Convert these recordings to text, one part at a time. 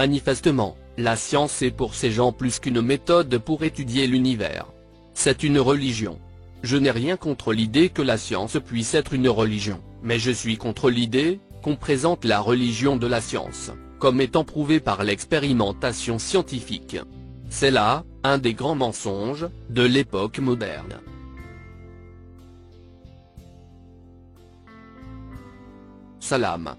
Manifestement, la science est pour ces gens plus qu'une méthode pour étudier l'univers. C'est une religion. Je n'ai rien contre l'idée que la science puisse être une religion, mais je suis contre l'idée qu'on présente la religion de la science comme étant prouvée par l'expérimentation scientifique. C'est là un des grands mensonges de l'époque moderne. Salam.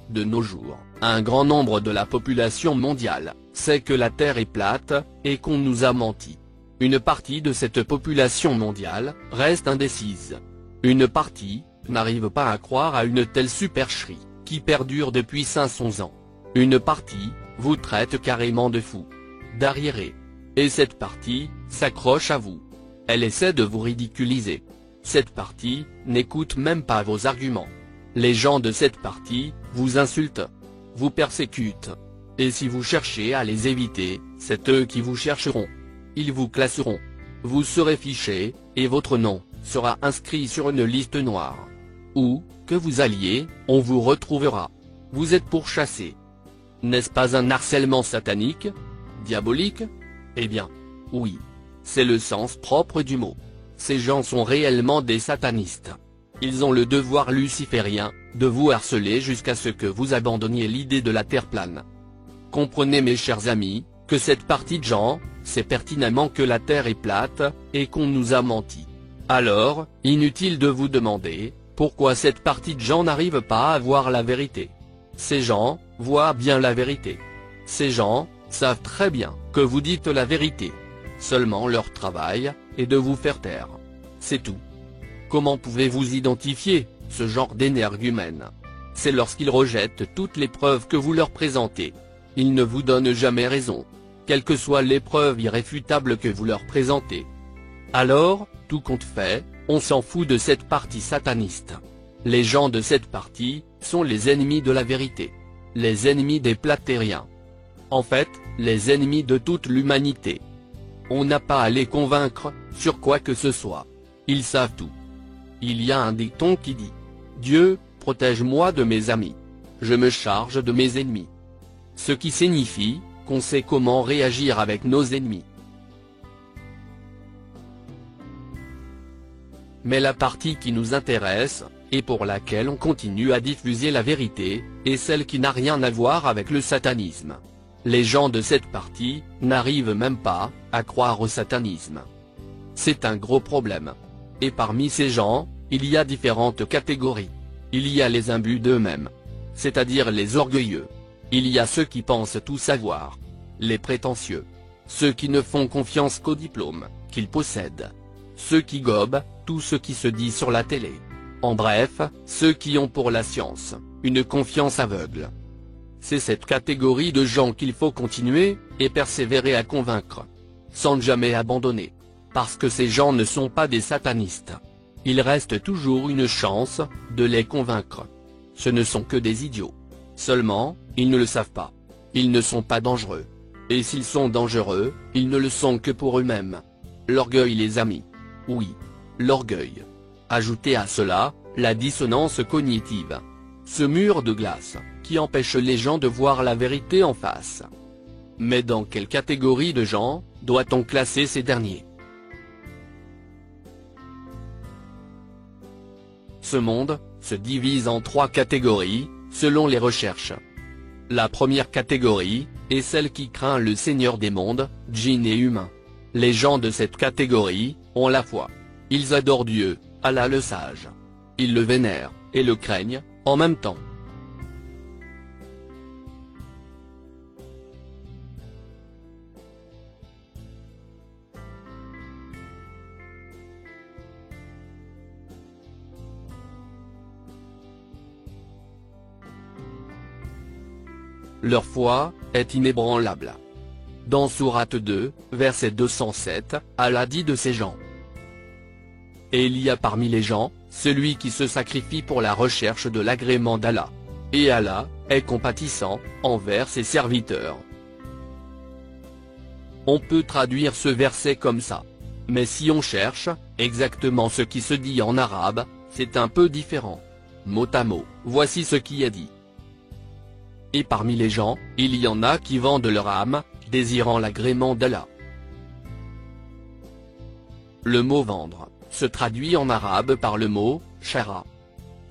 De nos jours, un grand nombre de la population mondiale sait que la Terre est plate, et qu'on nous a menti. Une partie de cette population mondiale reste indécise. Une partie n'arrive pas à croire à une telle supercherie, qui perdure depuis 500 ans. Une partie vous traite carrément de fou, d'arriéré. Et cette partie s'accroche à vous. Elle essaie de vous ridiculiser. Cette partie n'écoute même pas vos arguments. Les gens de cette partie vous insultent, vous persécutent. Et si vous cherchez à les éviter, c'est eux qui vous chercheront. Ils vous classeront. Vous serez fiché, et votre nom sera inscrit sur une liste noire. Où que vous alliez, on vous retrouvera. Vous êtes pourchassé. N'est-ce pas un harcèlement satanique, diabolique? Eh bien, oui. C'est le sens propre du mot. Ces gens sont réellement des satanistes. Ils ont le devoir luciférien de vous harceler jusqu'à ce que vous abandonniez l'idée de la Terre plane. Comprenez, mes chers amis, que cette partie de gens sait pertinemment que la Terre est plate, et qu'on nous a menti. Alors, inutile de vous demander pourquoi cette partie de gens n'arrive pas à voir la vérité. Ces gens voient bien la vérité. Ces gens savent très bien que vous dites la vérité. Seulement leur travail est de vous faire taire. C'est tout. Comment pouvez-vous identifier ce genre d'énergumène? C'est lorsqu'ils rejettent toutes les preuves que vous leur présentez. Ils ne vous donnent jamais raison, quelles que soient les preuves irréfutables que vous leur présentez. Alors, tout compte fait, on s'en fout de cette partie sataniste. Les gens de cette partie sont les ennemis de la vérité. Les ennemis des platériens. En fait, les ennemis de toute l'humanité. On n'a pas à les convaincre sur quoi que ce soit. Ils savent tout. Il y a un dicton qui dit « Dieu, protège-moi de mes amis. Je me charge de mes ennemis ». Ce qui signifie qu'on sait comment réagir avec nos ennemis. Mais la partie qui nous intéresse, et pour laquelle on continue à diffuser la vérité, est celle qui n'a rien à voir avec le satanisme. Les gens de cette partie n'arrivent même pas à croire au satanisme. C'est un gros problème. Et parmi ces gens, il y a différentes catégories. Il y a les imbus d'eux-mêmes, c'est-à-dire les orgueilleux. Il y a ceux qui pensent tout savoir, les prétentieux. Ceux qui ne font confiance qu'au diplôme qu'ils possèdent. Ceux qui gobent tout ce qui se dit sur la télé. En bref, ceux qui ont pour la science une confiance aveugle. C'est cette catégorie de gens qu'il faut continuer et persévérer à convaincre, sans jamais abandonner. Parce que ces gens ne sont pas des satanistes. Il reste toujours une chance de les convaincre. Ce ne sont que des idiots. Seulement, ils ne le savent pas. Ils ne sont pas dangereux. Et s'ils sont dangereux, ils ne le sont que pour eux-mêmes. L'orgueil, les amis. Oui, l'orgueil. Ajoutez à cela, la dissonance cognitive. Ce mur de glace, qui empêche les gens de voir la vérité en face. Mais dans quelle catégorie de gens doit-on classer ces derniers? Ce monde se divise en 3 catégories, selon les recherches. La première catégorie est celle qui craint le Seigneur des mondes, djinns et humains. Les gens de cette catégorie ont la foi. Ils adorent Dieu, Allah le sage. Ils le vénèrent, et le craignent, en même temps. Leur foi est inébranlable. Dans Sourate 2, verset 207, Allah dit de ces gens. Et il y a parmi les gens, celui qui se sacrifie pour la recherche de l'agrément d'Allah. Et Allah est compatissant envers ses serviteurs. On peut traduire ce verset comme ça. Mais si on cherche exactement ce qui se dit en arabe, c'est un peu différent. Mot à mot, voici ce qui est dit. Et parmi les gens, il y en a qui vendent leur âme, désirant l'agrément d'Allah. Le mot vendre se traduit en arabe par le mot shara.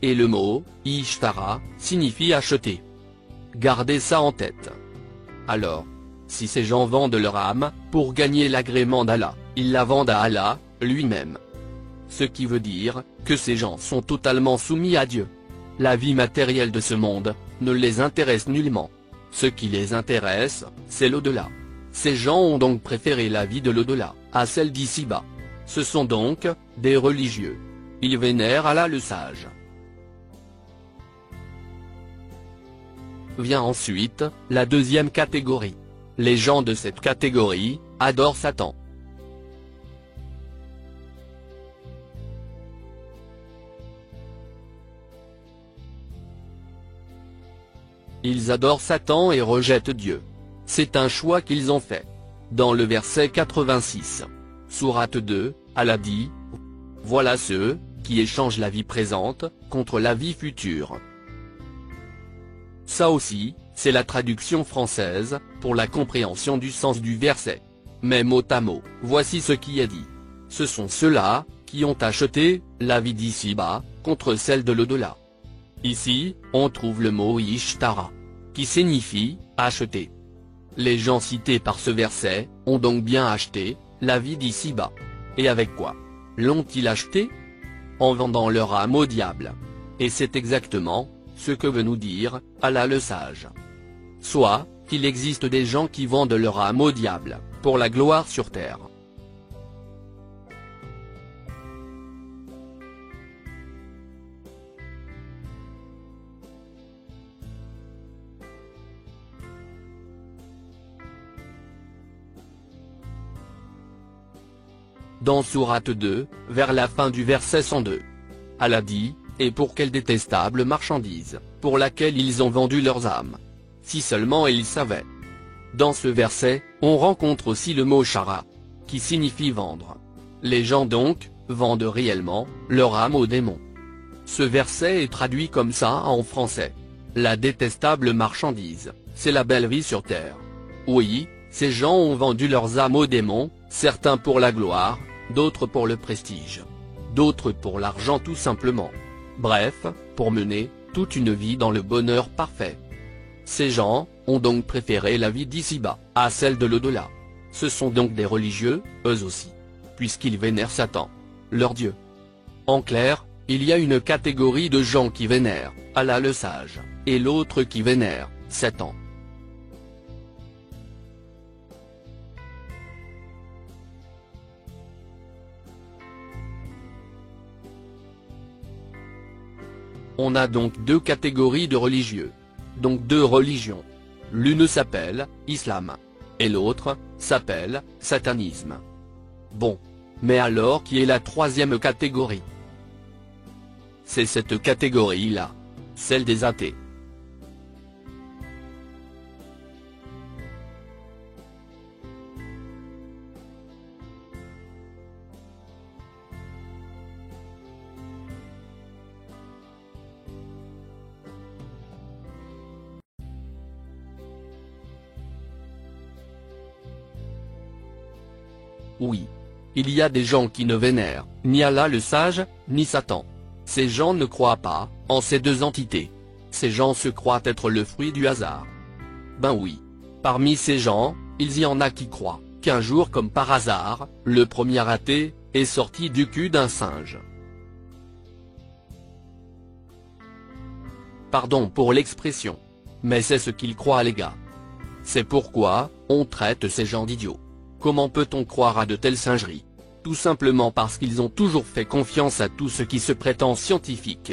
Et le mot ishtara signifie acheter. Gardez ça en tête. Alors, si ces gens vendent leur âme pour gagner l'agrément d'Allah, ils la vendent à Allah lui-même. Ce qui veut dire que ces gens sont totalement soumis à Dieu. La vie matérielle de ce monde ne les intéresse nullement. Ce qui les intéresse, c'est l'au-delà. Ces gens ont donc préféré la vie de l'au-delà à celle d'ici-bas. Ce sont donc des religieux. Ils vénèrent Allah le sage. Vient ensuite la deuxième catégorie. Les gens de cette catégorie adorent Satan. Ils adorent Satan et rejettent Dieu. C'est un choix qu'ils ont fait. Dans le verset 86, sourate 2, Allah dit « Voilà ceux qui échangent la vie présente contre la vie future ». Ça aussi, c'est la traduction française, pour la compréhension du sens du verset. Mais mot à mot, voici ce qui est dit. Ce sont ceux-là, qui ont acheté, la vie d'ici-bas, contre celle de l'au-delà. Ici, on trouve le mot ishtara, qui signifie, acheter. Les gens cités par ce verset, ont donc bien acheté, la vie d'ici-bas. Et avec quoi l'ont-ils acheté? En vendant leur âme au diable. Et c'est exactement ce que veut nous dire Allah le sage. Soit, qu'il existe des gens qui vendent leur âme au diable, pour la gloire sur terre. Dans sourate 2, vers la fin du verset 102. Allah dit, et pour quelle détestable marchandise, pour laquelle ils ont vendu leurs âmes. Si seulement ils savaient. Dans ce verset, on rencontre aussi le mot shara, qui signifie vendre. Les gens donc, vendent réellement, leur âme aux démons. Ce verset est traduit comme ça en français. La détestable marchandise, c'est la belle vie sur terre. Oui, ces gens ont vendu leurs âmes aux démons, certains pour la gloire, d'autres pour le prestige. D'autres pour l'argent tout simplement. Bref, pour mener toute une vie dans le bonheur parfait. Ces gens ont donc préféré la vie d'ici-bas à celle de l'au-delà. Ce sont donc des religieux, eux aussi, puisqu'ils vénèrent Satan, leur Dieu. En clair, il y a une catégorie de gens qui vénèrent Allah le sage, et l'autre qui vénère Satan. On a donc deux catégories de religieux. Donc deux religions. L'une s'appelle Islam. Et l'autre s'appelle Satanisme. Bon. Mais alors qui est la troisième catégorie? C'est cette catégorie-là. Celle des athées. Oui. Il y a des gens qui ne vénèrent ni Allah le sage, ni Satan. Ces gens ne croient pas en ces deux entités. Ces gens se croient être le fruit du hasard. Ben oui. Parmi ces gens, il y en a qui croient qu'un jour comme par hasard, le premier athée est sorti du cul d'un singe. Pardon pour l'expression. Mais c'est ce qu'ils croient les gars. C'est pourquoi, on traite ces gens d'idiots. Comment peut-on croire à de telles singeries? Tout simplement parce qu'ils ont toujours fait confiance à tout ce qui se prétend scientifique.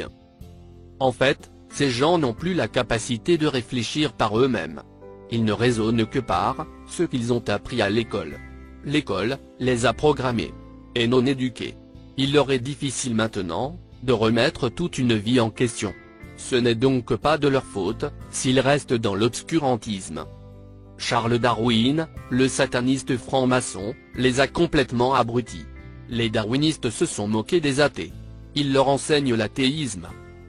En fait, ces gens n'ont plus la capacité de réfléchir par eux-mêmes. Ils ne raisonnent que par ce qu'ils ont appris à l'école. L'école les a programmés et non éduqués. Il leur est difficile maintenant de remettre toute une vie en question. Ce n'est donc pas de leur faute s'ils restent dans l'obscurantisme. Charles Darwin, le sataniste franc-maçon, les a complètement abrutis. Les darwinistes se sont moqués des athées. Ils leur enseignent l'athéisme.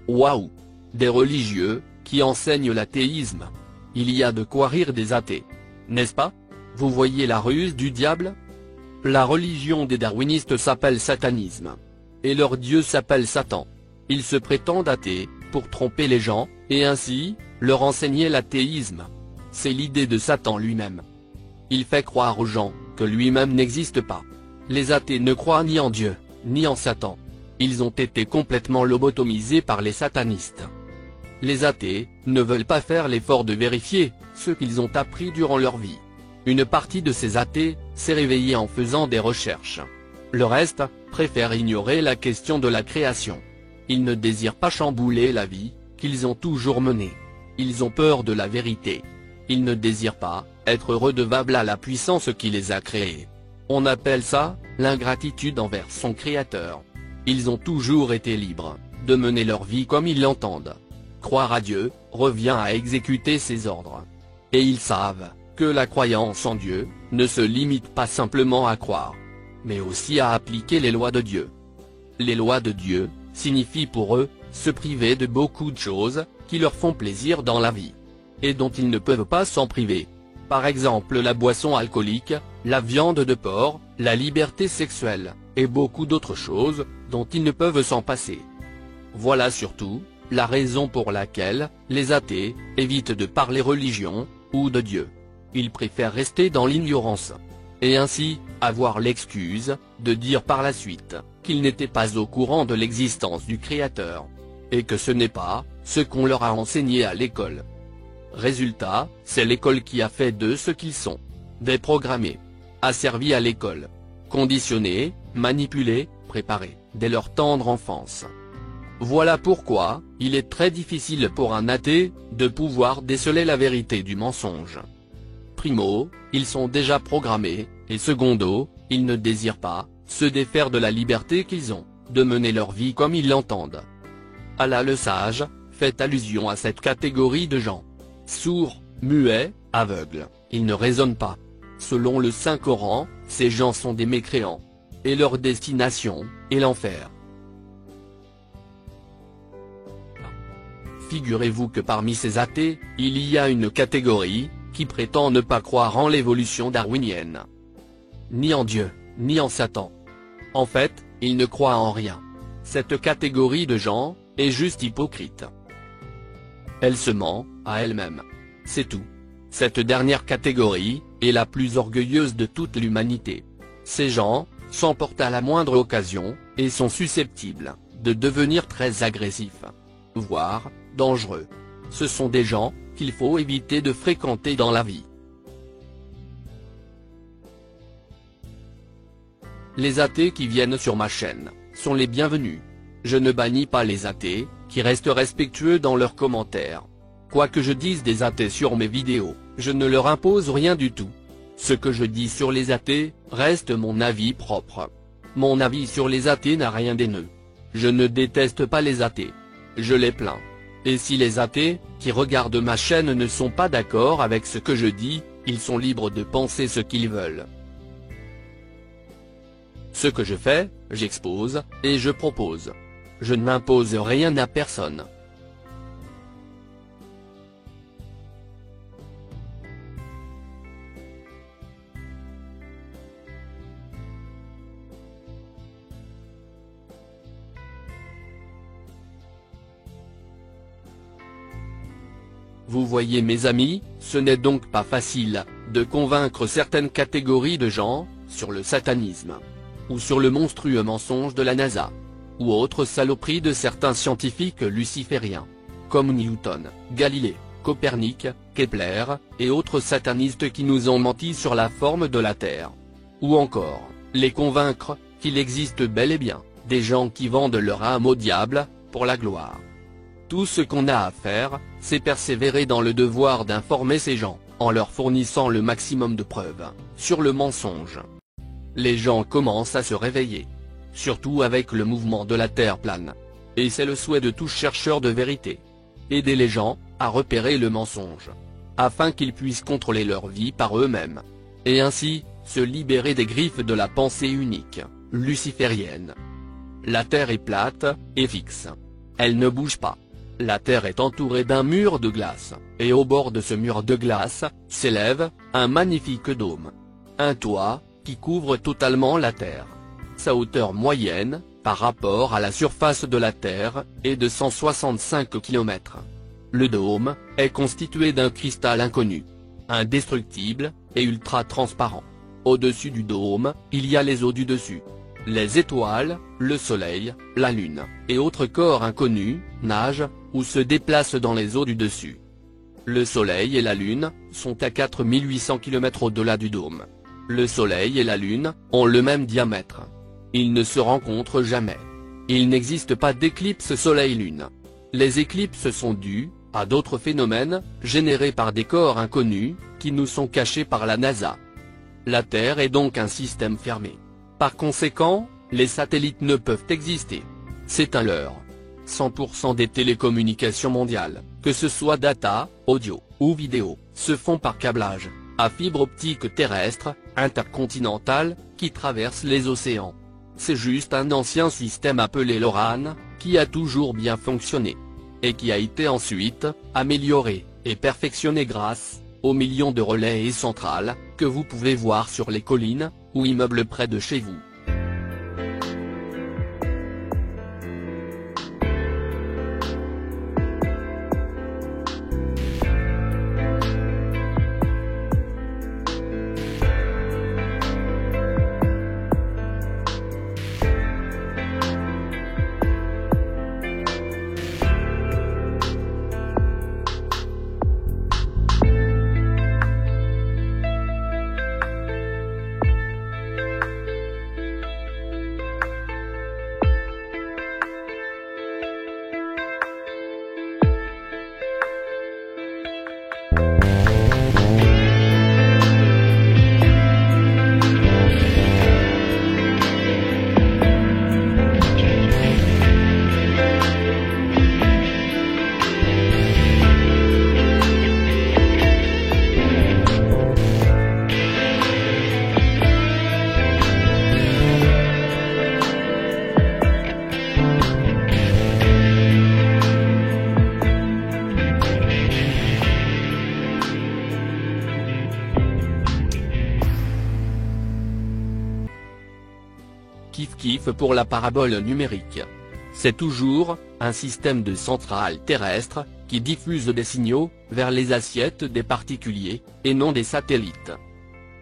Waouh! Des religieux, qui enseignent l'athéisme. il y a de quoi rire des athées. N'est-ce pas? Vous voyez la ruse du diable? La religion des darwinistes s'appelle satanisme. Et leur dieu s'appelle Satan. Ils se prétendent athées, pour tromper les gens, et ainsi, leur enseigner l'athéisme. C'est l'idée de Satan lui-même. Il fait croire aux gens, que lui-même n'existe pas. Les athées ne croient ni en Dieu, ni en Satan. Ils ont été complètement lobotomisés par les satanistes. Les athées ne veulent pas faire l'effort de vérifier ce qu'ils ont appris durant leur vie. Une partie de ces athées s'est réveillée en faisant des recherches. Le reste préfère ignorer la question de la création. Ils ne désirent pas chambouler la vie qu'ils ont toujours menée. Ils ont peur de la vérité. Ils ne désirent pas être redevables à la puissance qui les a créés. On appelle ça l'ingratitude envers son Créateur. Ils ont toujours été libres de mener leur vie comme ils l'entendent. Croire à Dieu revient à exécuter ses ordres. Et ils savent que la croyance en Dieu ne se limite pas simplement à croire, mais aussi à appliquer les lois de Dieu. Les lois de Dieu signifient pour eux se priver de beaucoup de choses qui leur font plaisir dans la vie, et dont ils ne peuvent pas s'en priver. Par exemple la boisson alcoolique, la viande de porc, la liberté sexuelle, et beaucoup d'autres choses dont ils ne peuvent s'en passer. Voilà surtout la raison pour laquelle les athées évitent de parler religion ou de Dieu. Ils préfèrent rester dans l'ignorance, et ainsi avoir l'excuse de dire par la suite qu'ils n'étaient pas au courant de l'existence du Créateur, et que ce n'est pas ce qu'on leur a enseigné à l'école. Résultat, c'est l'école qui a fait d'eux ce qu'ils sont, déprogrammés, asservis à l'école, conditionnés, manipulés, préparés, dès leur tendre enfance. Voilà pourquoi, il est très difficile pour un athée de pouvoir déceler la vérité du mensonge. Primo, ils sont déjà programmés, et secondo, ils ne désirent pas se défaire de la liberté qu'ils ont, de mener leur vie comme ils l'entendent. Allah le sage fait allusion à cette catégorie de gens. Sourds, muets, aveugles, ils ne raisonnent pas. Selon le Saint-Coran, ces gens sont des mécréants. Et leur destination est l'enfer. Figurez-vous que parmi ces athées, il y a une catégorie qui prétend ne pas croire en l'évolution darwinienne. Ni en Dieu, ni en Satan. En fait, ils ne croient en rien. Cette catégorie de gens est juste hypocrite. Elle se ment à elle-même. C'est tout. Cette dernière catégorie est la plus orgueilleuse de toute l'humanité. Ces gens s'emportent à la moindre occasion, et sont susceptibles de devenir très agressifs, voire dangereux. Ce sont des gens qu'il faut éviter de fréquenter dans la vie. Les athées qui viennent sur ma chaîne sont les bienvenus. Je ne bannis pas les athées, qui restent respectueux dans leurs commentaires. Quoi que je dise des athées sur mes vidéos, je ne leur impose rien du tout. Ce que je dis sur les athées reste mon avis propre. Mon avis sur les athées n'a rien d'haineux. Je ne déteste pas les athées. Je les plains. Et si les athées qui regardent ma chaîne ne sont pas d'accord avec ce que je dis, ils sont libres de penser ce qu'ils veulent. Ce que je fais, j'expose, et je propose. Je ne m'impose rien à personne. Vous voyez mes amis, ce n'est donc pas facile de convaincre certaines catégories de gens sur le satanisme, ou sur le monstrueux mensonge de la NASA, ou autres saloperies de certains scientifiques lucifériens, comme Newton, Galilée, Copernic, Kepler, et autres satanistes qui nous ont menti sur la forme de la Terre. Ou encore, les convaincre qu'il existe bel et bien des gens qui vendent leur âme au diable, pour la gloire. Tout ce qu'on a à faire, c'est persévérer dans le devoir d'informer ces gens, en leur fournissant le maximum de preuves sur le mensonge. Les gens commencent à se réveiller, surtout avec le mouvement de la Terre plane. Et c'est le souhait de tout chercheur de vérité. Aider les gens à repérer le mensonge, afin qu'ils puissent contrôler leur vie par eux-mêmes, et ainsi se libérer des griffes de la pensée unique, luciférienne. La Terre est plate et fixe. Elle ne bouge pas. La Terre est entourée d'un mur de glace, et au bord de ce mur de glace, s'élève un magnifique dôme. Un toit, qui couvre totalement la Terre. Sa hauteur moyenne, par rapport à la surface de la Terre, est de 165 km. Le dôme est constitué d'un cristal inconnu, indestructible et ultra transparent. Au-dessus du dôme, il y a les eaux du dessus. Les étoiles, le soleil, la lune, et autres corps inconnus, nagent, ou se déplacent dans les eaux du dessus. Le soleil et la lune, sont à 4800 km au-delà du dôme. Le soleil et la lune, ont le même diamètre. Ils ne se rencontrent jamais. Il n'existe pas d'éclipse soleil-lune. Les éclipses sont dues, à d'autres phénomènes, générés par des corps inconnus, qui nous sont cachés par la NASA. La Terre est donc un système fermé. Par conséquent, les satellites ne peuvent exister. C'est un leurre. 100% des télécommunications mondiales, que ce soit data, audio, ou vidéo, se font par câblage, à fibre optique terrestre, intercontinentale, qui traverse les océans. C'est juste un ancien système appelé LoRaN, qui a toujours bien fonctionné. Et qui a été ensuite, amélioré, et perfectionné grâce, aux millions de relais et centrales, que vous pouvez voir sur les collines, ou immeubles près de chez vous. Kiff pour la parabole numérique. C'est toujours un système de centrale terrestre qui diffuse des signaux vers les assiettes des particuliers, et non des satellites.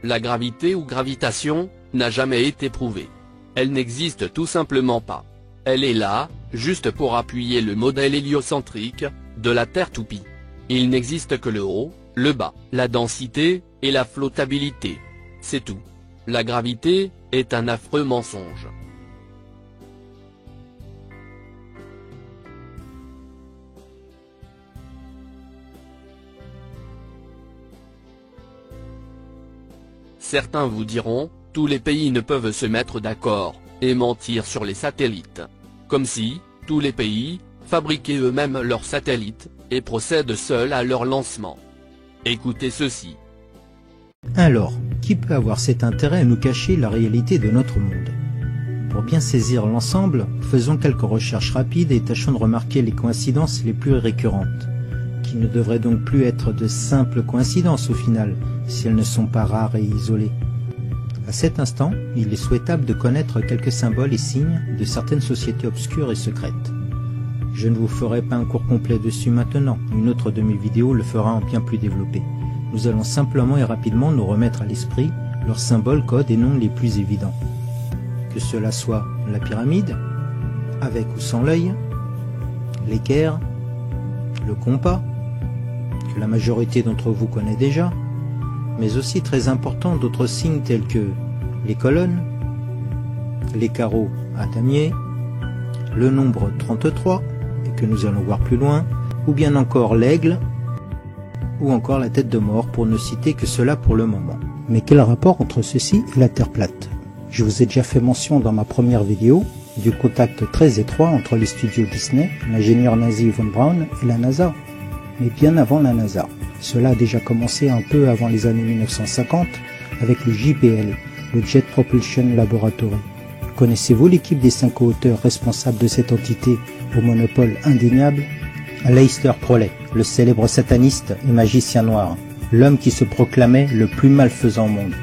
La gravité ou gravitation n'a jamais été prouvée. Elle n'existe tout simplement pas. Elle est là, juste pour appuyer le modèle héliocentrique de la Terre toupie. Il n'existe que le haut, le bas, la densité et la flottabilité. C'est tout. La gravité est un affreux mensonge. Certains vous diront, tous les pays ne peuvent se mettre d'accord, et mentir sur les satellites. Comme si, tous les pays, fabriquaient eux-mêmes leurs satellites, et procèdent seuls à leur lancement. Écoutez ceci. Alors, qui peut avoir cet intérêt à nous cacher la réalité de notre monde? Pour bien saisir l'ensemble, faisons quelques recherches rapides et tâchons de remarquer les coïncidences les plus récurrentes, qui ne devraient donc plus être de simples coïncidences au final, si elles ne sont pas rares et isolées. À cet instant, il est souhaitable de connaître quelques symboles et signes de certaines sociétés obscures et secrètes. Je ne vous ferai pas un cours complet dessus maintenant, une autre de mes vidéos le fera en bien plus développé. Nous allons simplement et rapidement nous remettre à l'esprit leurs symboles, codes et noms les plus évidents. Que cela soit la pyramide, avec ou sans l'œil, l'équerre, le compas, que la majorité d'entre vous connaît déjà, mais aussi très important d'autres signes tels que les colonnes, les carreaux à damier, le nombre 33, et que nous allons voir plus loin, ou bien encore l'aigle, ou encore la tête de mort, pour ne citer que cela pour le moment. Mais quel rapport entre ceci et la Terre plate? Je vous ai déjà fait mention dans ma première vidéo du contact très étroit entre les studios Disney, l'ingénieur nazi von Braun et la NASA, mais bien avant la NASA. Cela a déjà commencé un peu avant les années 1950 avec le JPL, le Jet Propulsion Laboratory. Connaissez-vous l'équipe des 5 auteurs responsables de cette entité au monopole indéniable? Aleister Crowley, le célèbre sataniste et magicien noir, l'homme qui se proclamait le plus malfaisant au monde.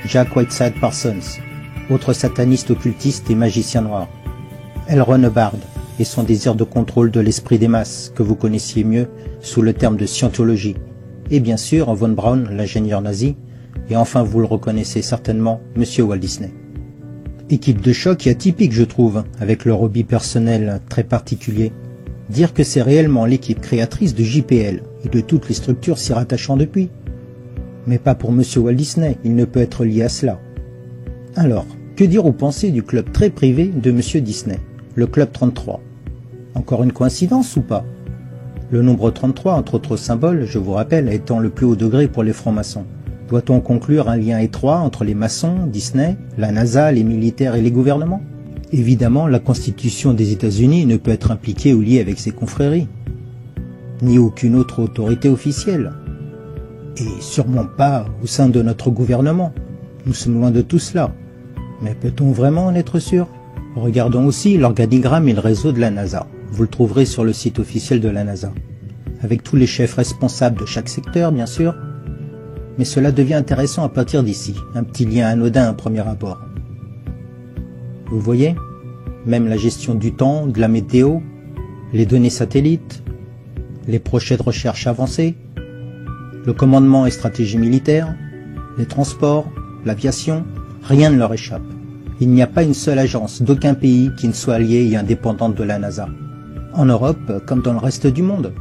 Jack Whiteside Parsons, autre sataniste occultiste et magicien noir. L. Ron Hubbard et son désir de contrôle de l'esprit des masses, que vous connaissiez mieux sous le terme de scientologie. Et bien sûr, Von Braun, l'ingénieur nazi, et enfin vous le reconnaissez certainement, Monsieur Walt Disney. Équipe de choc et atypique je trouve, avec leur hobby personnel très particulier. Dire que c'est réellement l'équipe créatrice de JPL et de toutes les structures s'y rattachant depuis. Mais pas pour Monsieur Walt Disney, il ne peut être lié à cela. Alors, que dire ou penser du club très privé de Monsieur Disney, le Club 33 ? Encore une coïncidence ou pas ? Le nombre 33, entre autres symboles, je vous rappelle, étant le plus haut degré pour les francs-maçons. Doit-on conclure un lien étroit entre les maçons, Disney, la NASA, les militaires et les gouvernements ? Évidemment, la Constitution des États-Unis ne peut être impliquée ou liée avec ces confréries, ni aucune autre autorité officielle. Et sûrement pas au sein de notre gouvernement. Nous sommes loin de tout cela. Mais peut-on vraiment en être sûr ? Regardons aussi l'organigramme et le réseau de la NASA. Vous le trouverez sur le site officiel de la NASA. Avec tous les chefs responsables de chaque secteur, bien sûr. Mais cela devient intéressant à partir d'ici. Un petit lien anodin à premier abord. Vous voyez ? Même la gestion du temps, de la météo, les données satellites, les projets de recherche avancés, le commandement et stratégie militaire, les transports, l'aviation, rien ne leur échappe. Il n'y a pas une seule agence d'aucun pays qui ne soit alliée et indépendante de la NASA. En Europe comme dans le reste du monde.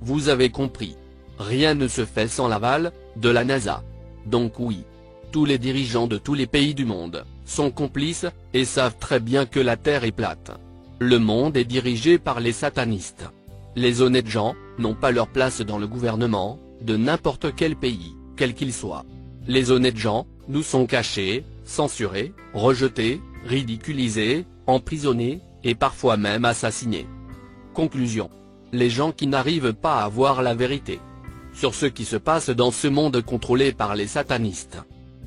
Vous avez compris. Rien ne se fait sans l'aval de la NASA. Donc oui, tous les dirigeants de tous les pays du monde sont complices et savent très bien que la Terre est plate. Le monde est dirigé par les satanistes. Les honnêtes gens n'ont pas leur place dans le gouvernement de n'importe quel pays, quel qu'il soit. Les honnêtes gens nous sont cachés, censurés, rejetés, ridiculisés, emprisonnés, et parfois même assassinés. Conclusion. Les gens qui n'arrivent pas à voir la vérité sur ce qui se passe dans ce monde contrôlé par les satanistes.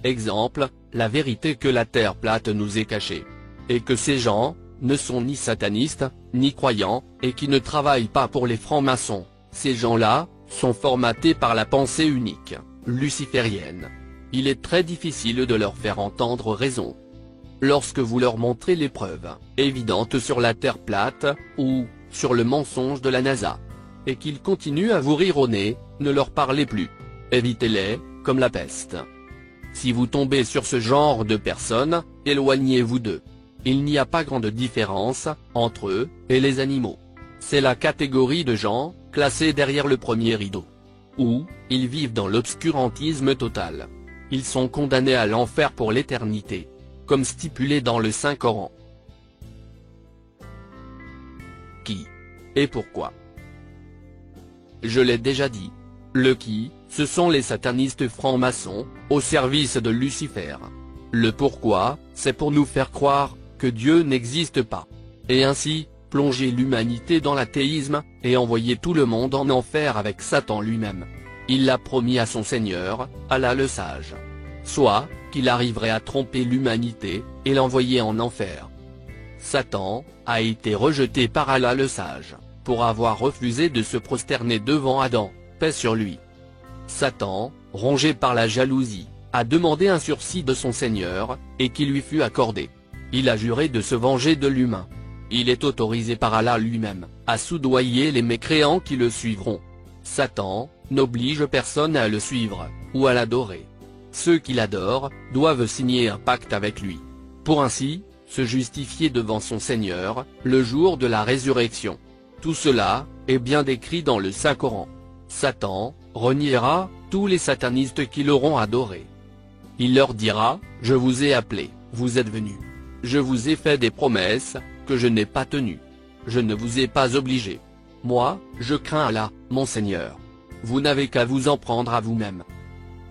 Exemple, la vérité que la Terre plate nous est cachée. Et que ces gens ne sont ni satanistes, ni croyants, et qui ne travaillent pas pour les francs-maçons. Ces gens-là sont formatés par la pensée unique, luciférienne. Il est très difficile de leur faire entendre raison. Lorsque vous leur montrez les preuves évidentes sur la Terre plate, ou sur le mensonge de la NASA, et qu'ils continuent à vous rire au nez, ne leur parlez plus. Évitez-les, comme la peste. Si vous tombez sur ce genre de personnes, éloignez-vous d'eux. Il n'y a pas grande différence entre eux et les animaux. C'est la catégorie de gens classés derrière le premier rideau. Ou, ils vivent dans l'obscurantisme total. Ils sont condamnés à l'enfer pour l'éternité, comme stipulé dans le Saint-Coran. Qui et pourquoi? Je l'ai déjà dit. Le qui, ce sont les satanistes francs-maçons, au service de Lucifer. Le pourquoi, c'est pour nous faire croire que Dieu n'existe pas. Et ainsi, plonger l'humanité dans l'athéisme, et envoyer tout le monde en enfer avec Satan lui-même. Il l'a promis à son Seigneur, Allah le sage. Soit, qu'il arriverait à tromper l'humanité, et l'envoyer en enfer. Satan a été rejeté par Allah le sage, pour avoir refusé de se prosterner devant Adam, paix sur lui. Satan, rongé par la jalousie, a demandé un sursis de son Seigneur, et qui lui fut accordé. Il a juré de se venger de l'humain. Il est autorisé par Allah lui-même, à soudoyer les mécréants qui le suivront. Satan n'oblige personne à le suivre, ou à l'adorer. Ceux qui l'adorent, doivent signer un pacte avec lui, pour ainsi, se justifier devant son Seigneur, le jour de la résurrection. Tout cela, est bien décrit dans le Saint-Coran. Satan, reniera, tous les satanistes qui l'auront adoré. Il leur dira, je vous ai appelé, vous êtes venus. Je vous ai fait des promesses, que je n'ai pas tenues. Je ne vous ai pas obligé. Moi, je crains Allah, mon Seigneur. Vous n'avez qu'à vous en prendre à vous-même.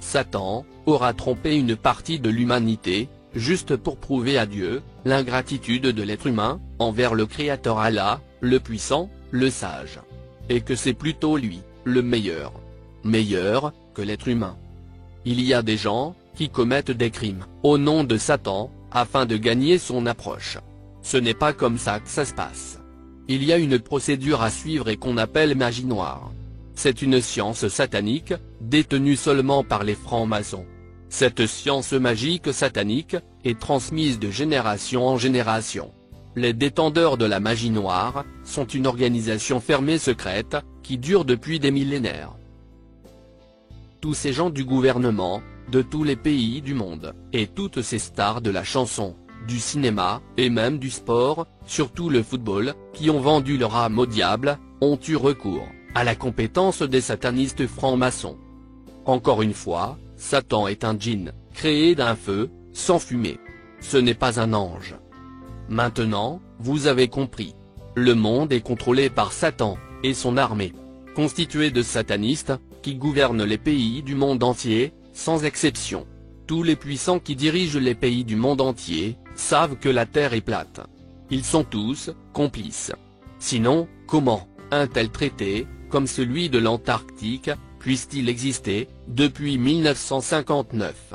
Satan, aura trompé une partie de l'humanité, juste pour prouver à Dieu, l'ingratitude de l'être humain, envers le Créateur Allah, le puissant, le sage. Et que c'est plutôt lui, le meilleur. Meilleur, que l'être humain. Il y a des gens, qui commettent des crimes, au nom de Satan, afin de gagner son approche. Ce n'est pas comme ça que ça se passe. Il y a une procédure à suivre et qu'on appelle magie noire. C'est une science satanique, détenue seulement par les francs-maçons. Cette science magique satanique est transmise de génération en génération. Les détenteurs de la magie noire sont une organisation fermée secrète, qui dure depuis des millénaires. Tous ces gens du gouvernement, de tous les pays du monde, et toutes ces stars de la chanson, du cinéma, et même du sport, surtout le football, qui ont vendu leur âme au diable, ont eu recours à la compétence des satanistes francs-maçons. Encore une fois, Satan est un djinn, créé d'un feu, sans fumée. Ce n'est pas un ange. Maintenant, vous avez compris. Le monde est contrôlé par Satan, et son armée, constituée de satanistes, qui gouvernent les pays du monde entier, sans exception. Tous les puissants qui dirigent les pays du monde entier, savent que la Terre est plate. Ils sont tous complices. Sinon, comment un tel traité, comme celui de l'Antarctique, puisse-t-il exister, depuis 1959,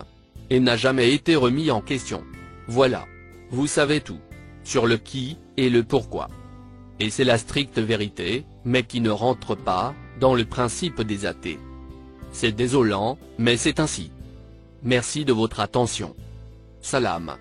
et n'a jamais été remis en question? Voilà. Vous savez tout. Sur le qui, et le pourquoi. Et c'est la stricte vérité, mais qui ne rentre pas dans le principe des athées. C'est désolant, mais c'est ainsi. Merci de votre attention. Salam.